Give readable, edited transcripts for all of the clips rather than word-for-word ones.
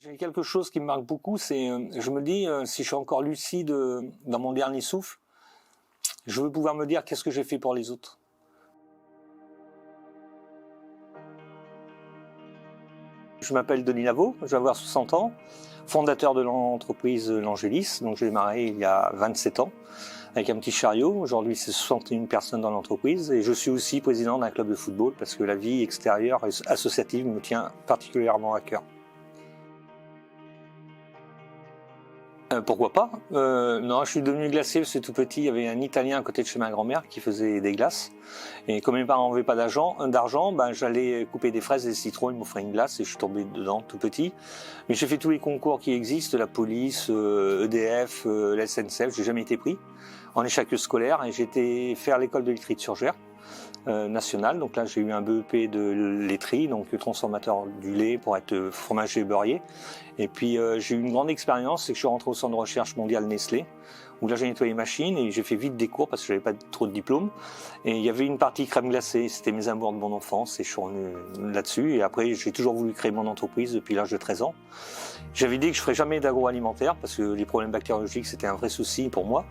J'ai quelque chose qui me marque beaucoup, c'est, je me dis, si je suis encore lucide dans mon dernier souffle, je veux pouvoir me dire qu'est-ce que j'ai fait pour les autres. Je m'appelle Denis Lavaux, je vais avoir 60 ans, fondateur de l'entreprise L'Angélis, donc j'ai démarré il y a 27 ans avec un petit chariot. Aujourd'hui, c'est 61 personnes dans l'entreprise et je suis aussi président d'un club de football parce que la vie extérieure et associative me tient particulièrement à cœur. Pourquoi pas non, je suis devenu glacier parce que tout petit, il y avait un Italien à côté de chez ma grand-mère qui faisait des glaces. Et comme mes parents n'avaient pas d'argent, ben, j'allais couper des fraises et des citrons, ils m'offraient une glace et je suis tombé dedans tout petit. Mais j'ai fait tous les concours qui existent, la police, EDF, la SNCF, j'ai jamais été pris en échec scolaire et j'ai été faire l'école de laiterie de Surgères. National, donc là j'ai eu un BEP de laiterie, donc transformateur du lait pour être fromager beurrier. Et puis j'ai eu une grande expérience, c'est que je suis rentré au centre de recherche mondial Nestlé, où là j'ai nettoyé les machines et j'ai fait vite des cours parce que j'avais pas trop de diplôme. Et il y avait une partie crème glacée, c'était mes amours de mon enfance et je suis revenu là-dessus. Et après j'ai toujours voulu créer mon entreprise depuis l'âge de 13 ans. J'avais dit que je ferais jamais d'agroalimentaire parce que les problèmes bactériologiques c'était un vrai souci pour moi.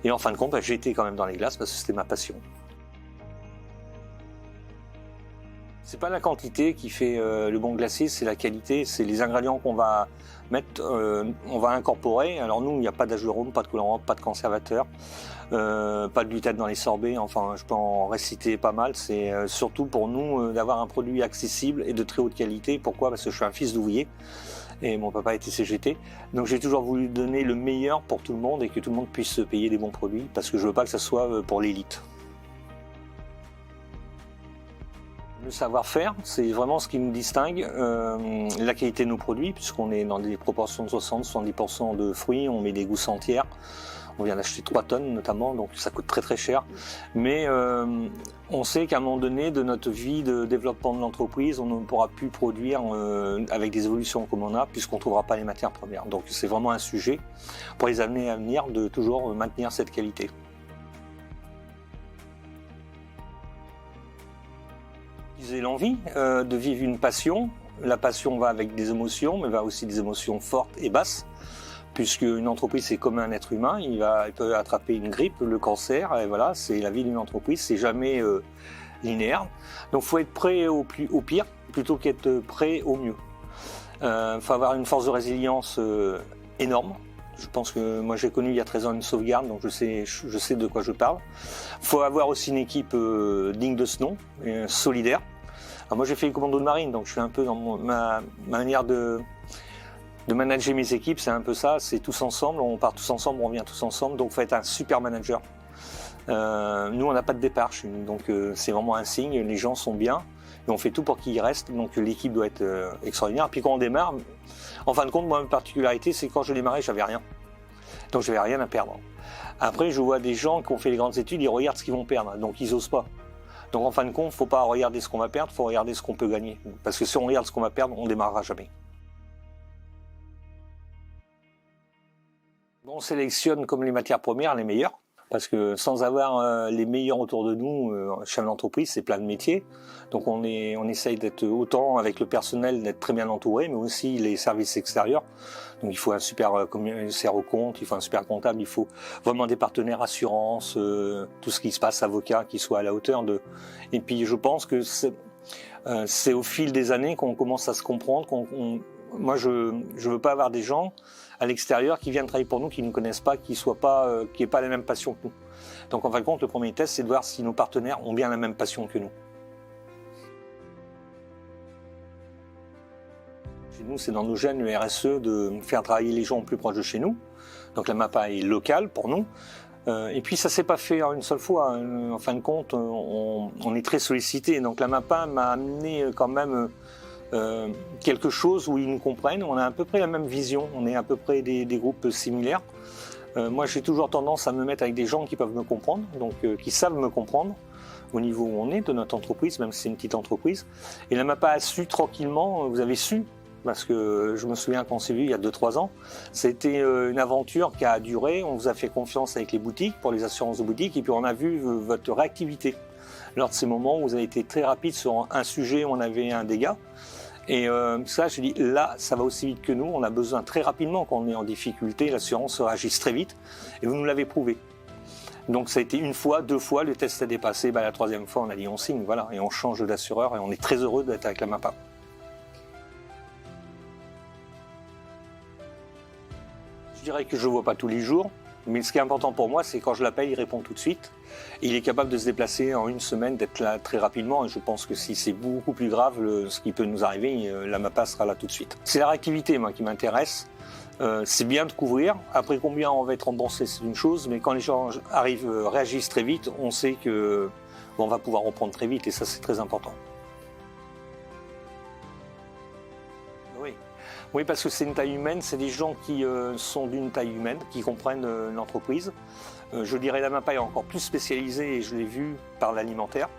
Et en fin de compte, j'ai été quand même dans les glaces parce que c'était ma passion. C'est pas la quantité qui fait le bon glacier, c'est la qualité, c'est les ingrédients qu'on va mettre, on va incorporer. Alors nous, il n'y a pas d'âge de rhum, pas de colorant, pas de conservateur, pas de gluten dans les sorbets, enfin je peux en réciter pas mal. C'est surtout pour nous d'avoir un produit accessible et de très haute qualité. Pourquoi? Parce que je suis un fils d'ouvrier et mon papa était CGT. Donc j'ai toujours voulu donner le meilleur pour tout le monde et que tout le monde puisse payer des bons produits parce que je veux pas que ça soit pour l'élite. Le savoir-faire, c'est vraiment ce qui nous distingue, la qualité de nos produits, puisqu'on est dans des proportions de 60-70% de fruits, on met des gousses entières, on vient d'acheter 3 tonnes notamment, donc ça coûte très très cher. Mais on sait qu'à un moment donné de notre vie de développement de l'entreprise, on ne pourra plus produire avec des évolutions comme on a, puisqu'on ne trouvera pas les matières premières. Donc c'est vraiment un sujet pour les années à venir de toujours maintenir cette qualité. J'ai l'envie de vivre une passion. La passion va avec des émotions, mais va aussi des émotions fortes et basses, puisque une entreprise c'est comme un être humain, il peut attraper une grippe, le cancer, et voilà, c'est la vie d'une entreprise, c'est jamais linéaire. Donc, faut être prêt au pire plutôt qu'être prêt au mieux. Faut avoir une force de résilience énorme. Je pense que moi j'ai connu il y a 13 ans une sauvegarde, donc je sais de quoi je parle. Faut avoir aussi une équipe digne de ce nom, solidaire. Alors moi j'ai fait le commando de marine, donc je suis un peu dans ma manière de manager mes équipes, c'est un peu ça, c'est tous ensemble, on part tous ensemble, on revient tous ensemble, donc il faut être un super manager. Nous on n'a pas de départ chez nous, donc c'est vraiment un signe, les gens sont bien, et on fait tout pour qu'ils restent, donc l'équipe doit être extraordinaire. Puis quand on démarre, en fin de compte, moi ma particularité c'est que quand je démarrais, j'avais rien. Donc j'avais rien à perdre. Après je vois des gens qui ont fait les grandes études, ils regardent ce qu'ils vont perdre, donc ils osent pas. Donc en fin de compte, faut pas regarder ce qu'on va perdre, faut regarder ce qu'on peut gagner. Parce que si on regarde ce qu'on va perdre, on démarrera jamais. On sélectionne comme les matières premières les meilleures. Parce que sans avoir les meilleurs autour de nous, chef d'entreprise, c'est plein de métiers. Donc on essaye d'être autant avec le personnel, d'être très bien entouré, mais aussi les services extérieurs. Donc il faut un super commissaire aux comptes, il faut un super comptable, il faut vraiment des partenaires assurances, tout ce qui se passe, avocat, qui soit à la hauteur de. Et puis je pense que c'est au fil des années qu'on commence à se comprendre. Moi je veux pas avoir des gens à l'extérieur qui viennent travailler pour nous, qui ne nous connaissent pas, qui n'aient pas la même passion que nous. Donc en fin de compte, le premier test, c'est de voir si nos partenaires ont bien la même passion que nous. Chez nous, c'est dans nos gènes, le RSE, de faire travailler les gens au plus proche de chez nous. Donc la MAPA est locale pour nous. Et puis ça s'est pas fait en une seule fois. En fin de compte, on est très sollicité. Donc la MAPA m'a amené quand même quelque chose où ils nous comprennent, on a à peu près la même vision, on est à peu près des groupes similaires. Moi j'ai toujours tendance à me mettre avec des gens qui peuvent me comprendre, donc qui savent me comprendre au niveau où on est de notre entreprise, même si c'est une petite entreprise. Et la MAPA a su tranquillement, vous avez su, parce que je me souviens qu'on s'est vu il y a 2-3 ans, c'était une aventure qui a duré, on vous a fait confiance avec les boutiques, pour les assurances de boutique, et puis on a vu votre réactivité. Lors de ces moments où vous avez été très rapide sur un sujet où on avait un dégât, Et ça, je dis, là, ça va aussi vite que nous. On a besoin très rapidement, quand on est en difficulté, l'assurance réagisse très vite. Et vous nous l'avez prouvé. Donc ça a été une fois, 2 fois, le test a dépassé. La 3e fois, on a dit on signe, voilà. Et on change d'assureur et on est très heureux d'être avec la MAPA. Je dirais que je ne le vois pas tous les jours. Mais ce qui est important pour moi, c'est quand je l'appelle, il répond tout de suite. Et il est capable de se déplacer en 1 semaine, d'être là très rapidement. Et je pense que si c'est beaucoup plus grave, ce qui peut nous arriver, la MAPA sera là tout de suite. C'est la réactivité, moi, qui m'intéresse. C'est bien de couvrir. Après, combien on va être remboursé, c'est une chose. Mais quand les gens réagissent très vite, on sait que on va pouvoir reprendre très vite. Et ça, c'est très important. Oui. Oui, parce que c'est une taille humaine, c'est des gens qui sont d'une taille humaine, qui comprennent l'entreprise. Je dirais la MAPA est encore plus spécialisée, et je l'ai vu par l'alimentaire.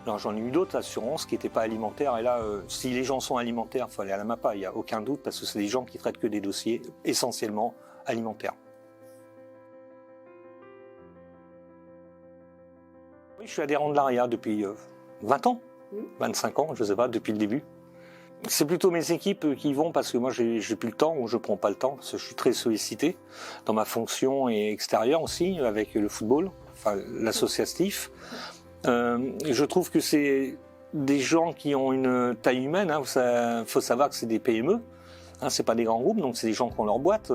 Alors j'en ai eu d'autres assurances qui n'étaient pas alimentaires, et là, si les gens sont alimentaires, il faut aller à la MAPA, il n'y a aucun doute, parce que c'est des gens qui traitent que des dossiers essentiellement alimentaires. Oui, je suis adhérent de l'ARIA depuis 20 ans, 25 ans, je ne sais pas, depuis le début. C'est plutôt mes équipes qui y vont parce que moi j'ai plus le temps ou je prends pas le temps parce que je suis très sollicité dans ma fonction et extérieure aussi avec le football, enfin l'associatif. Je trouve que c'est des gens qui ont une taille humaine. Hein, faut savoir que c'est des PME. Hein, c'est pas des grands groupes, donc c'est des gens qui ont leur boîte.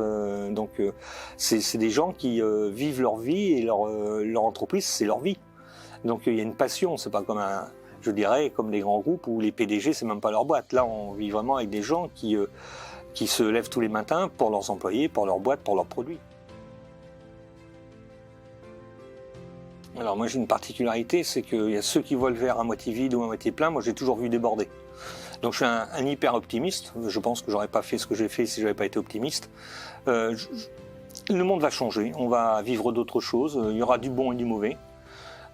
C'est des gens qui vivent leur vie et leur entreprise, c'est leur vie. Donc il y a une passion. C'est pas comme je dirais, comme les grands groupes où les PDG, c'est même pas leur boîte. Là, on vit vraiment avec des gens qui se lèvent tous les matins pour leurs employés, pour leur boîte, pour leurs produits. Alors moi, j'ai une particularité, c'est qu'il y a ceux qui voient le verre à moitié vide ou à moitié plein. Moi, j'ai toujours vu déborder. Donc, je suis un hyper optimiste. Je pense que j'aurais pas fait ce que j'ai fait si j'avais pas été optimiste. Le monde va changer. On va vivre d'autres choses. Il y aura du bon et du mauvais.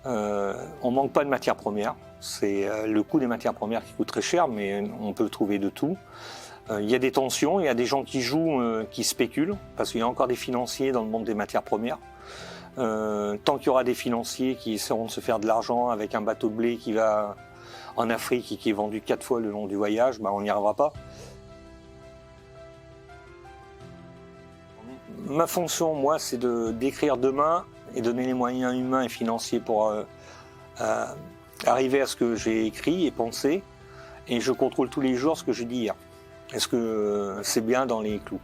On manque pas de matières premières. C'est le coût des matières premières qui coûte très cher, mais on peut trouver de tout. Il y a des tensions, il y a des gens qui jouent, qui spéculent, parce qu'il y a encore des financiers dans le monde des matières premières. Tant qu'il y aura des financiers qui essaieront de se faire de l'argent avec un bateau de blé qui va en Afrique et qui est vendu 4 fois le long du voyage, on n'y arrivera pas. Ma fonction, moi, c'est d'écrire demain et donner les moyens humains et financiers pour arriver à ce que j'ai écrit et pensé, et je contrôle tous les jours ce que je dis hier. Est-ce que c'est bien dans les clous?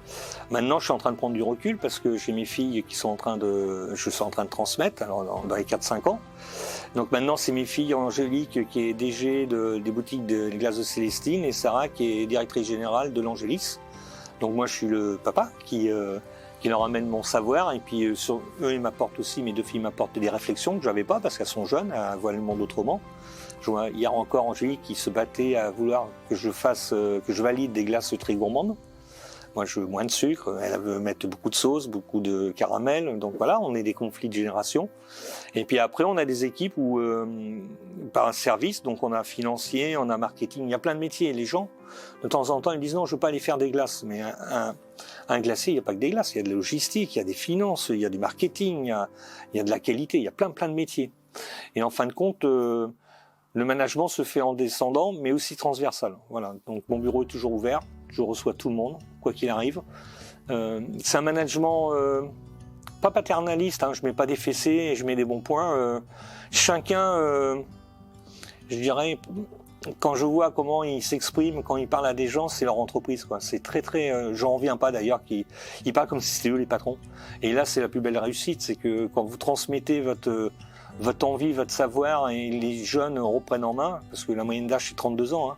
Maintenant, je suis en train de prendre du recul parce que j'ai mes filles qui sont je suis en train de transmettre alors, dans les 4-5 ans. Donc maintenant, c'est mes filles, Angélique qui est DG des boutiques de glace de Célestine et Sarah qui est directrice générale de l'Angélis. Donc moi, je suis le papa qui leur amène mon savoir, et puis eux, ils m'apportent aussi, mes 2 filles m'apportent des réflexions que je n'avais pas parce qu'elles sont jeunes, elles voient le monde autrement. Je vois hier encore Angélique qui se battait à vouloir que je valide des glaces très gourmandes. Moi, je veux moins de sucre, elle veut mettre beaucoup de sauce, beaucoup de caramel, donc voilà, on est des conflits de génération. Et puis après, on a des équipes où, par un service, donc on a financier, on a marketing, il y a plein de métiers. Et les gens, de temps en temps, ils disent non, je veux pas aller faire des glaces. Mais un glacier, il n'y a pas que des glaces, il y a de la logistique, il y a des finances, il y a du marketing, il y a de la qualité, il y a plein de métiers. Et en fin de compte, le management se fait en descendant, mais aussi transversal. Voilà. Donc mon bureau est toujours ouvert, je reçois tout le monde, quoi qu'il arrive. C'est un management pas paternaliste, hein, je mets pas des fessées et je mets des bons points. Chacun, je dirais, quand je vois comment ils s'expriment, quand ils parlent à des gens, c'est leur entreprise, quoi. C'est très, j'en reviens pas d'ailleurs qu'ils parlent comme si c'était eux les patrons. Et là, c'est la plus belle réussite, c'est que quand vous transmettez votre envie, votre savoir, et les jeunes reprennent en main, parce que la moyenne d'âge c'est 32 ans, hein.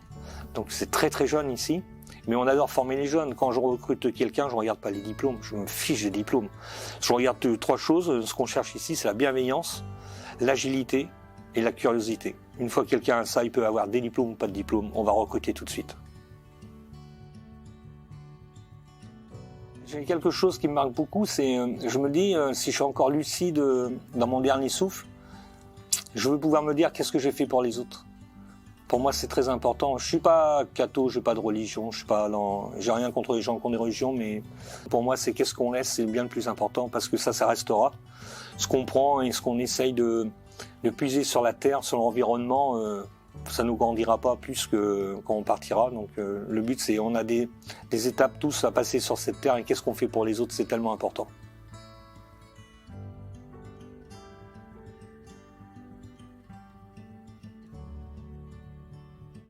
Donc c'est très jeune ici, mais on adore former les jeunes. Quand je recrute quelqu'un, je ne regarde pas les diplômes, je me fiche des diplômes. Je regarde 3 choses, ce qu'on cherche ici, c'est la bienveillance, l'agilité et la curiosité. Une fois que quelqu'un a ça, il peut avoir des diplômes ou pas de diplômes, on va recruter tout de suite. J'ai quelque chose qui me marque beaucoup, c'est, je me dis, si je suis encore lucide dans mon dernier souffle, je veux pouvoir me dire qu'est-ce que j'ai fait pour les autres. Pour moi, c'est très important. Je suis pas catho, j'ai pas de religion, j'ai rien contre les gens qui ont des religions, mais pour moi, c'est qu'est-ce qu'on laisse, c'est bien le plus important, parce que ça restera. Ce qu'on prend et ce qu'on essaye de puiser sur la terre, sur l'environnement, ça nous grandira pas plus que quand on partira. Donc le but c'est on a des étapes tous à passer sur cette terre et qu'est-ce qu'on fait pour les autres, c'est tellement important.